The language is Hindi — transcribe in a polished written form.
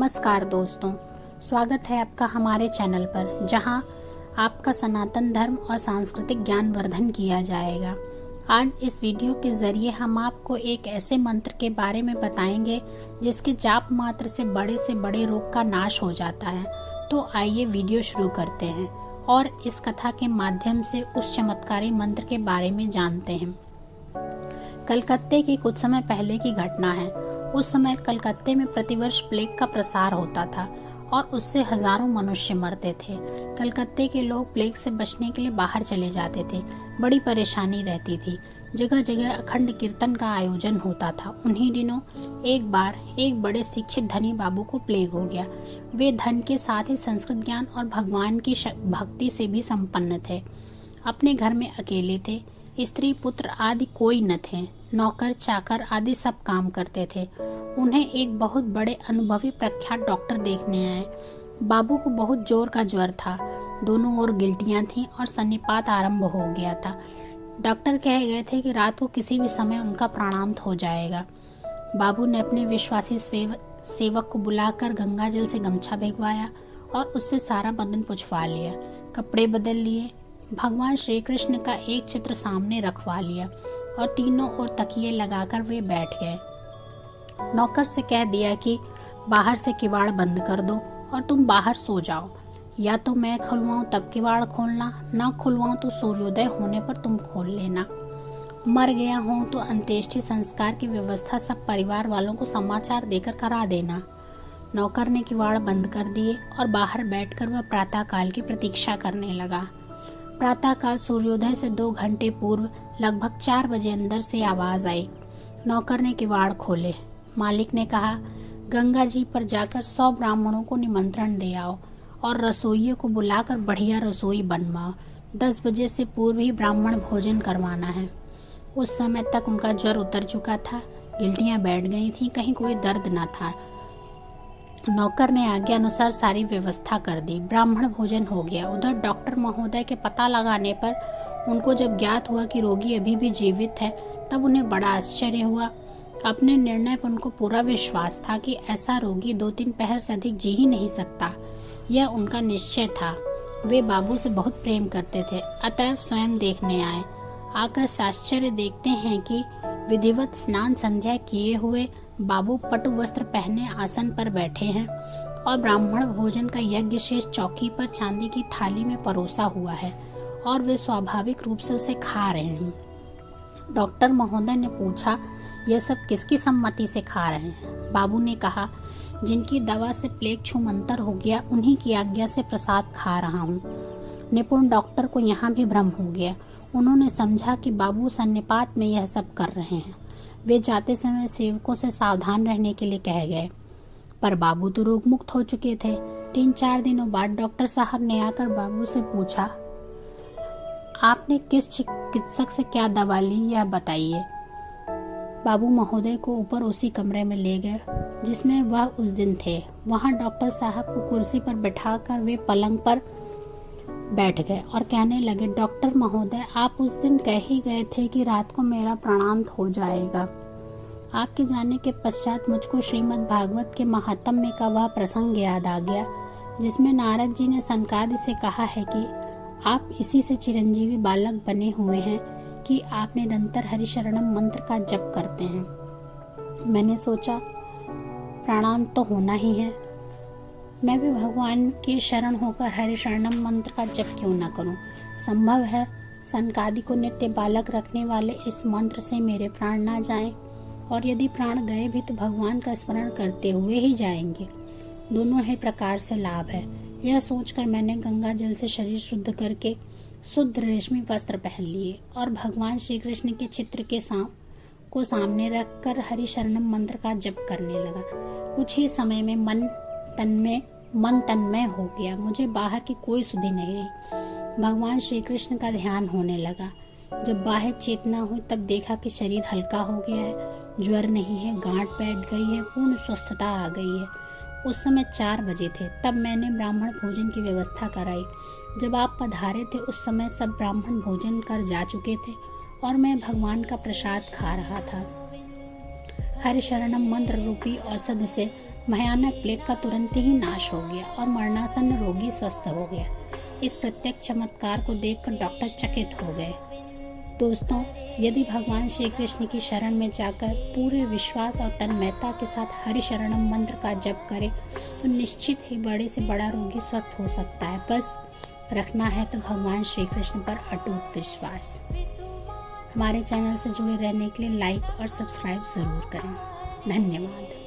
नमस्कार दोस्तों, स्वागत है आपका हमारे चैनल पर, जहां आपका सनातन धर्म और सांस्कृतिक ज्ञान वर्धन किया जाएगा। आज इस वीडियो के जरिए हम आपको एक ऐसे मंत्र के बारे में बताएंगे जिसके जाप मात्र से बड़े रोग का नाश हो जाता है। तो आइए वीडियो शुरू करते हैं और इस कथा के माध्यम से उस चमत्कारी मंत्र के बारे में जानते हैं। कलकत्ते की कुछ समय पहले की घटना है। उस समय कलकत्ते में प्रतिवर्ष प्लेग का प्रसार होता था और उससे हजारों मनुष्य मरते थे। कलकत्ते के लोग प्लेग से बचने के लिए बाहर चले जाते थे। बड़ी परेशानी रहती थी। जगह जगह अखंड कीर्तन का आयोजन होता था। उन्हीं दिनों एक बार एक बड़े शिक्षित धनी बाबू को प्लेग हो गया। वे धन के साथ ही संस्कृत ज्ञान और भगवान की भक्ति से भी संपन्न थे। अपने घर में अकेले थे। स्त्री पुत्र आदि कोई न थे। नौकर चाकर आदि सब काम करते थे। उन्हें एक बहुत बड़े अनुभवी प्रख्यात डॉक्टर देखने आए। बाबू को बहुत जोर का ज्वर था। दोनों ओर गिल्टियां थीं और सन्निपात आरंभ हो गया था। डॉक्टर कह गए थे कि रात को किसी भी समय उनका प्राणांत हो जाएगा। बाबू ने अपने विश्वासी सेवक को बुलाकर गंगा जल से गमछा भिगवाया और उससे सारा बदन पुछवा लिया। कपड़े बदल लिए। भगवान श्री कृष्ण का एक चित्र सामने रखवा लिया और तीनों ओर तकिए लगाकर वे बैठ गए। नौकर से कह दिया कि बाहर से किवाड़ बंद कर दो और तुम बाहर सो जाओ। या तो मैं खुलवाऊं तब किवाड़ खोलना, ना खुलवाऊं तो सूर्योदय होने पर तुम खोल लेना। मर गया हूं तो अंत्येष्टि संस्कार की व्यवस्था सब परिवार वालों को समाचार देकर करा देना। नौकर ने किवाड़ बंद कर दिए और बाहर बैठकर वह प्रातः काल की प्रतीक्षा करने लगा। प्रातः काल सूर्योदय से 2 घंटे पूर्व लगभग 4 बजे अंदर से आवाज आई। नौकर ने किवाड़ खोले। मालिक ने कहा, गंगा जी पर जाकर 100 ब्राह्मणों को निमंत्रण दे आओ और रसोइयों को बुलाकर बढ़िया रसोई बनवाओ। 10 बजे से पूर्व ही ब्राह्मण भोजन करवाना है। उस समय तक उनका ज्वर उतर चुका था। गिल्टियां बैठ गई थीं, कहीं कोई दर्द न था। नौकर ने आज्ञा अनुसार सारी व्यवस्था कर दी। ब्राह्मण भोजन हो गया। उधर डॉक्टर महोदय के पता लगाने पर उनको जब ज्ञात हुआ कि रोगी अभी भी जीवित है, तब उन्हें बड़ा आश्चर्य हुआ। अपने निर्णय पर उनको पूरा विश्वास था कि ऐसा रोगी 2-3 पहर से अधिक जी ही नहीं सकता। यह उनका निश्चय था। वे बाबू से बहुत प्रेम करते थे, अतएव स्वयं देखने आए। आकर आश्चर्य देखते हैं कि विधिवत स्नान संध्या किए हुए बाबू पटु वस्त्र पहने आसन पर बैठे हैं और ब्राह्मण भोजन का यज्ञ शेष चौकी पर चांदी की थाली में परोसा हुआ है और वे स्वाभाविक रूप से उसे खा रहे हैं। डॉक्टर महोदय ने पूछा, यह सब किसकी सम्मति से खा रहे हैं? बाबू ने कहा, जिनकी दवा से प्लेग छूमंतर हो गया उन्हीं की आज्ञा से प्रसाद खा रहा हूँ। निपुण डॉक्टर को यहाँ भी भ्रम हो गया। उन्होंने समझा कि बाबू सन्निपात में यह सब कर रहे हैं। वे जाते समय सेवकों से सावधान रहने के लिए कह गए, पर बाबू तो रोग मुक्त हो चुके थे। 3-4 दिनों बाद डॉक्टर साहब ने आकर बाबू से पूछा, आपने किस चिकित्सक से क्या दवा ली, यह बताइए। बाबू महोदय को ऊपर उसी कमरे में ले गए जिसमें वह उस दिन थे। वहां डॉक्टर साहब को कुर्सी पर बैठाकर वे पलंग पर बैठ गए और कहने लगे, डॉक्टर महोदय, आप उस दिन कह ही गए थे कि रात को मेरा प्राणांत हो जाएगा। आपके जाने के पश्चात मुझको श्रीमद् भागवत के महात्म्य का वह प्रसंग याद आ गया जिसमें नारद जी ने सनकादि से कहा है कि आप इसी से चिरंजीवी बालक बने हुए हैं कि आप निरंतर हरिशरणम मंत्र का जप करते हैं। मैंने सोचा प्राणांत तो होना ही है, मैं भी भगवान के शरण होकर हरि शरणम मंत्र का जप क्यों न करूं। संभव है सनकादि को नित्य बालक रखने वाले इस मंत्र से मेरे प्राण ना जाएं, और यदि प्राण गए भी तो भगवान का स्मरण करते हुए ही जाएंगे। दोनों ही प्रकार से लाभ है। यह सोचकर मैंने गंगा जल से शरीर शुद्ध करके शुद्ध रेशमी वस्त्र पहन लिए और भगवान श्री कृष्ण के चित्र के को सामने रखकर हरि शरणम मंत्र का जप करने लगा। कुछ ही समय में मन तन्मय हो गया। मुझे बाहर की कोई सुधि नहीं रही। भगवान श्री कृष्ण का ध्यान होने लगा। जब बाहर चेतना हुई तब देखा कि शरीर हल्का हो गया है, ज्वर नहीं है, गांठ बैठ गई है, पूर्ण स्वस्थता आ गई है। उस समय 4 बजे थे। तब मैंने ब्राह्मण भोजन की व्यवस्था कराई। जब आप पधारे थे उस समय सब ब्राह्मण भोजन कर जा चुके थे और मैं भगवान का प्रसाद खा रहा था। हरि शरणम मंत्र रूपी औषधि से भयानक प्लेग का तुरंत ही नाश हो गया और मरणासन्न रोगी स्वस्थ हो गया। इस प्रत्यक्ष चमत्कार को देखकर डॉक्टर चकित हो गए। दोस्तों, यदि भगवान श्री कृष्ण की शरण में जाकर पूरे विश्वास और तन्मयता के साथ हरि शरणम मंत्र का जप करें तो निश्चित ही बड़े से बड़ा रोगी स्वस्थ हो सकता है। बस रखना है तो भगवान श्री कृष्ण पर अटूट विश्वास। हमारे चैनल से जुड़े रहने के लिए लाइक और सब्सक्राइब ज़रूर करें। धन्यवाद।